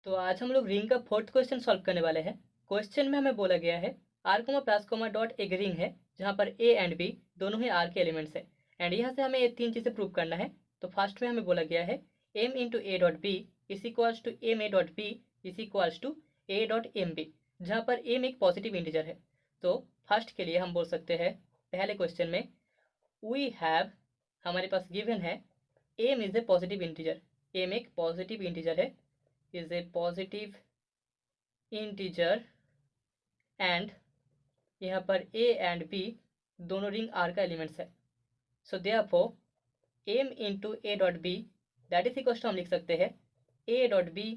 तो आज हम लोग रिंग का फोर्थ क्वेश्चन सॉल्व करने वाले हैं। क्वेश्चन में हमें बोला गया है R comma plus comma dot एक रिंग है जहाँ पर ए एंड बी दोनों ही आर के एलिमेंट्स है एंड यहाँ से हमें ये तीन चीज़ें प्रूव करना है। तो फर्स्ट में हमें बोला गया है M into A dot B is equals to M A dot B is equals to A dot M B, जहाँ पर एम एक पॉजिटिव इंटीजर है। तो फर्स्ट के लिए हम बोल सकते हैं पहले क्वेश्चन में वी हैव, हमारे पास गिवन है M is a positive integer, M एक पॉजिटिव इंटीजर है, is a positive integer and यहाँ पर a and b दोनों रिंग R का एलिमेंट्स है। So therefore m into A dot B that is equal to हम लिख सकते हैं a dot B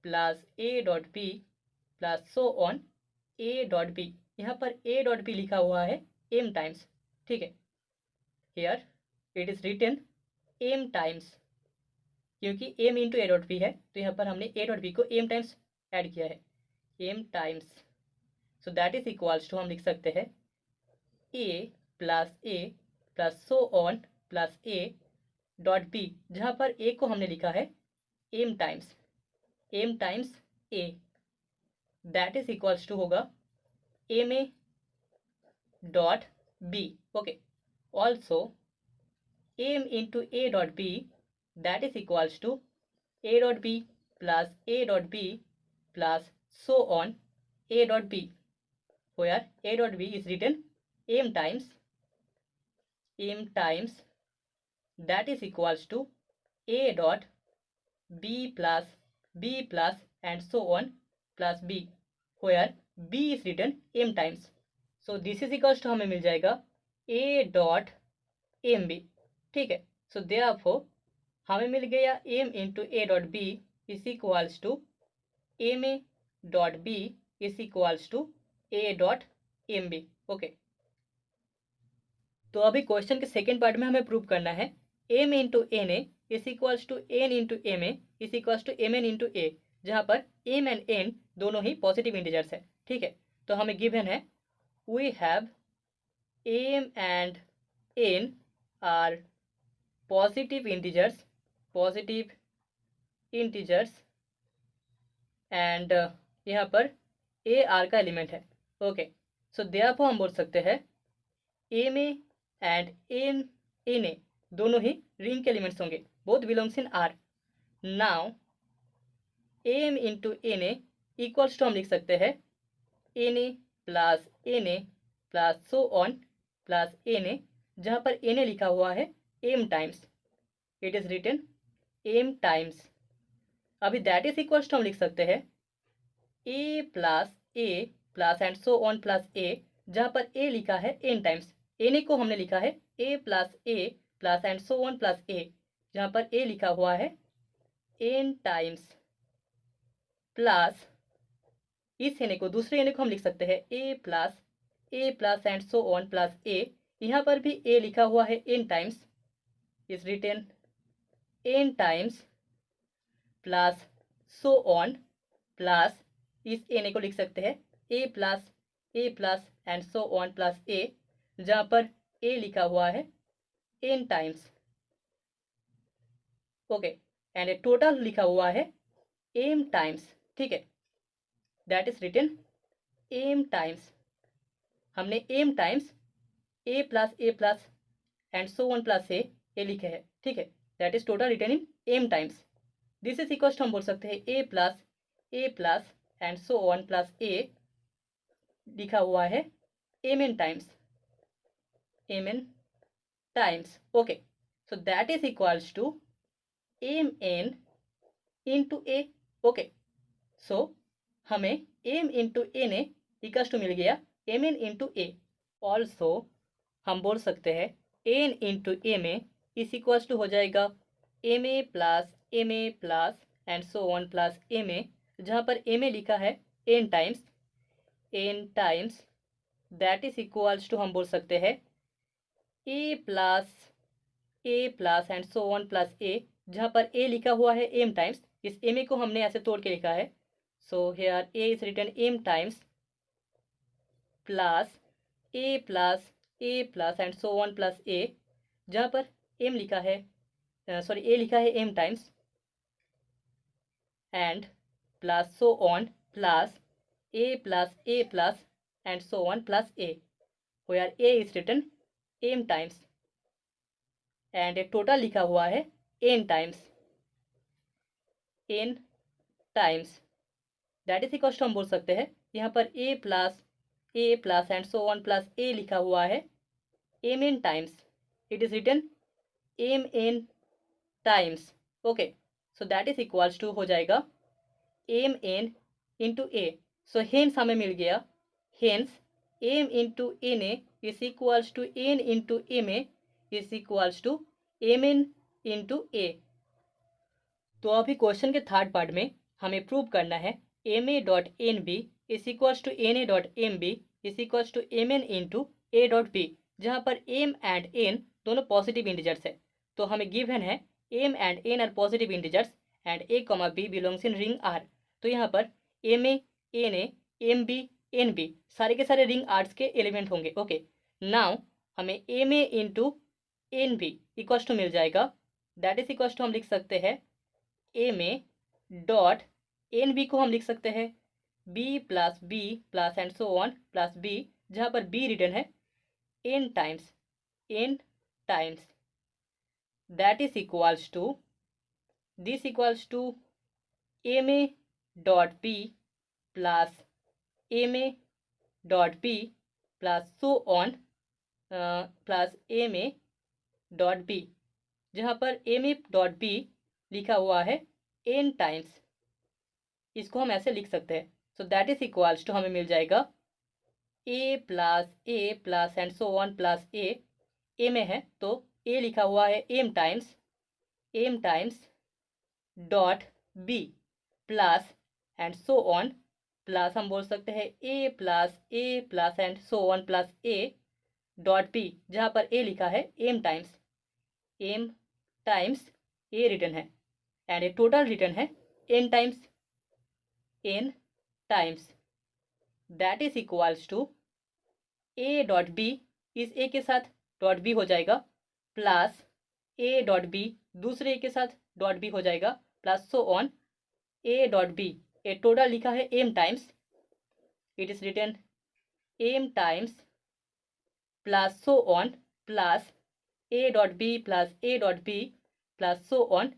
plus a dot B plus so on a dot B. यहाँ पर a डॉट बी लिखा हुआ है m टाइम्स, ठीक है। Here it is written m times, क्योंकि m into A dot B है तो यहाँ पर हमने ए डॉट बी को m टाइम्स ऐड किया है, m times. So that is equals to हम लिख सकते हैं a plus so on plus a dot B, जहाँ पर a को हमने लिखा है m times a, that is equals to होगा m a dot b। Okay, also m into A dot B that is equals to a dot b plus a dot b plus so on a dot b, where a dot b is written m times that is equals to a dot b plus and so on plus b, where b is written m times. So this is equals to हमें मिल जाएगा a dot mb, ठीक है। So therefore हमें मिल गया m into A dot B is equals to M A dot B is equals to A dot M B. Okay, तो अभी क्वेश्चन के सेकेंड पार्ट में हमें प्रूव करना है m into N a is equals to n into m a is equals to M N into a, जहाँ पर m and n दोनों ही पॉजिटिव इंटीजर्स है, ठीक है। तो हमें गिवन है we have m and n are positive integers and यहाँ पर ए आर का एलिमेंट है। ओके, सो देयरफॉर हम बोल सकते हैं M A and N A दोनों ही रिंग के एलिमेंट्स होंगे, both belongs in R. Now M into N A equals to हम लिख सकते हैं N A plus so on plus N A, जहाँ पर एन ए लिखा हुआ है M times, it is written m times. अभी दैट इज इक्वल्स टू हम लिख सकते हैं a plus and so on plus a, जहाँ पर a लिखा है n टाइम्स, n को हमने लिखा है a plus and so on plus a, जहाँ पर a लिखा हुआ है n टाइम्स, प्लस इस n को, दूसरे n को हम लिख सकते हैं a plus and so on plus a, यहाँ पर भी a लिखा हुआ है n times, is written n times plus so on plus इस n को लिख सकते हैं a plus and so on plus a, जहाँ पर a लिखा हुआ है n times. Okay, and total लिखा हुआ है m टाइम्स, ठीक है। That is written m times, हमने m times a plus and so on plus a लिखे हैं, ठीक है। That is total written in m times. This is equal to हम बोल सकते हैं a plus and so on plus a लिखा हुआ है mn times. Okay, so that is equals to mn into a। Okay, so हमें m into N A equals to मिल गया mn इंटू a। ऑल्सो हम बोल सकते हैं n इंटू एम ए इस इक्वल्स टू हो जाएगा m a plus and so on plus m a, जहाँ पर एम ए लिखा है n times, that is equals to हम बोल सकते हैं a plus and so on plus a, जहाँ पर a लिखा हुआ है m टाइम्स, इस m को हमने ऐसे तोड़ के लिखा है। So here a is written m times plus A plus and so on plus a, जहाँ पर m लिखा है a लिखा है m times, and plus so on plus a plus and so on plus a, where a is written m times and total लिखा हुआ है n times, that is equal to हम बोल सकते हैं यहाँ पर a plus and so on plus a लिखा हुआ है m n times, it is written m n times. Okay, so that is equals to हो जाएगा m n into a। So hence हमें मिल गया, hence m into n a is equals to n into m a is equals to m n into a। तो अभी question के third part में हमें प्रूव करना है M A dot N B is equals to N A dot M B is equals to M N into A dot B, जहाँ पर M and N दोनों पॉजिटिव इंटीजर्स है। तो हमें गिवन है M and N are positive integers and A comma B belongs in ring R. तो यहाँ पर M A M B N B सारे के सारे रिंग आर्ट्स के एलिमेंट होंगे। ओके, नाउ हमें m a into n b equals to मिल जाएगा, दैट इज इक्वल्स टू हम लिख सकते हैं M A dot N b को हम लिख सकते हैं b plus and so on plus B, जहाँ पर बी रिटर्न है N times, that is equals to this equals to M A dot B plus m A dot B plus so on plus m A dot B, जहाँ पर M A dot B लिखा हुआ है N times, इसको हम ऐसे लिख सकते हैं। So that is equals to हमें मिल जाएगा a plus and so on plus a में है तो ए लिखा हुआ है M times dot B plus and so on plus हम बोल सकते हैं a plus and so on plus A dot B, जहाँ पर ए लिखा है एम टाइम्स ए रिटर्न है एंड ए टोटल रिटर्न है N times, that is equals to A dot B इस ए के साथ डॉट बी हो जाएगा प्लस ए डॉट बी दूसरे ए के साथ डॉट बी हो जाएगा plus so on A dot b, a total लिखा है M times, it is written m times plus so on plus A dot B plus A dot B plus so on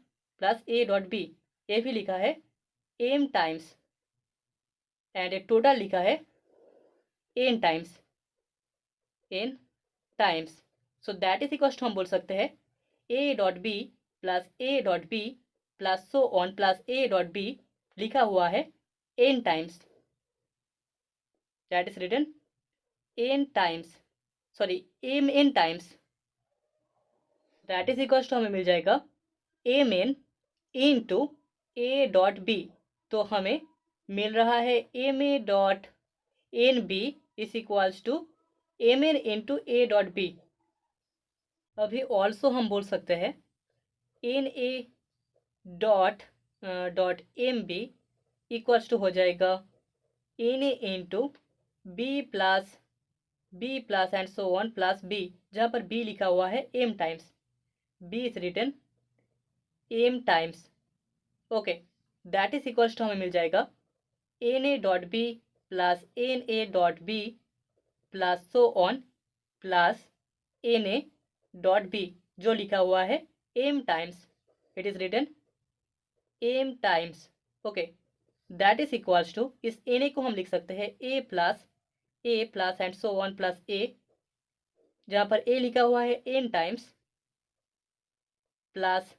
plus A dot b, a भी लिखा है M times and a total लिखा है N times. So that is equal to हम बोल सकते हैं ए dot B plus so on plus A dot B लिखा हुआ है N times, that is written M N times, that is equal to हमें मिल जाएगा M N into A dot B. तो हमें मिल रहा है M A dot N B is equals to M N into A dot B. अभी also हम बोल सकते हैं N A dot M B equals to हो जाएगा N A into B plus and so on plus B, जहाँ पर b लिखा हुआ है M times, b is written m times. Okay, that is equals to हमें मिल जाएगा N A dot B plus N A dot B plus so on plus N A dot b, जो लिखा हुआ है M times, it is written m times. Okay, that is equals to इस n a को हम लिख सकते हैं a plus and so on plus a, जहाँ पर ए लिखा हुआ है N times plus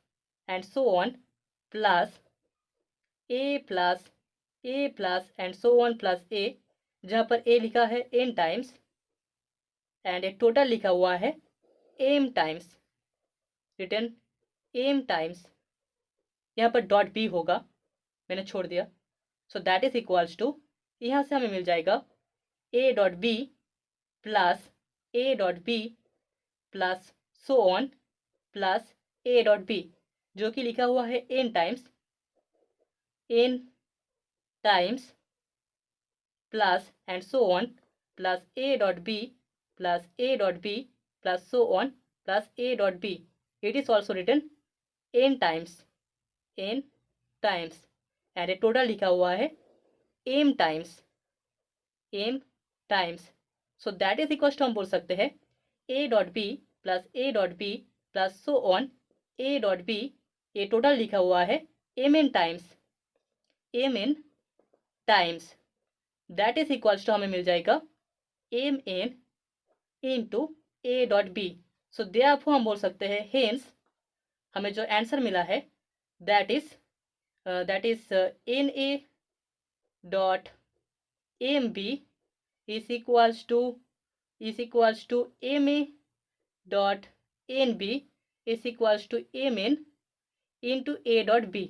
and so on plus A plus and so on plus a, जहाँ पर ए लिखा है N times and a total लिखा हुआ है M times, written m times. यहाँ पर डॉट बी होगा, मैंने छोड़ दिया। So that is equals to यहाँ से हमें मिल जाएगा a dot B plus so on plus A dot b, जो कि लिखा हुआ है N times plus and so on plus A dot B plus so on plus A dot B, it is also written N times. And ये total लिखा हुआ है M times, so that is equal to हम बोल सकते हैं ए dot B plus A dot B plus so on A dot B, ये total लिखा हुआ है M N times, that is equals to हमें मिल जाएगा M N into A dot B. So therefore हम बोल सकते हैं हेंस हमें जो आंसर मिला है that is N A dot M B is equals to M A dot N B is equals to M N into A dot B.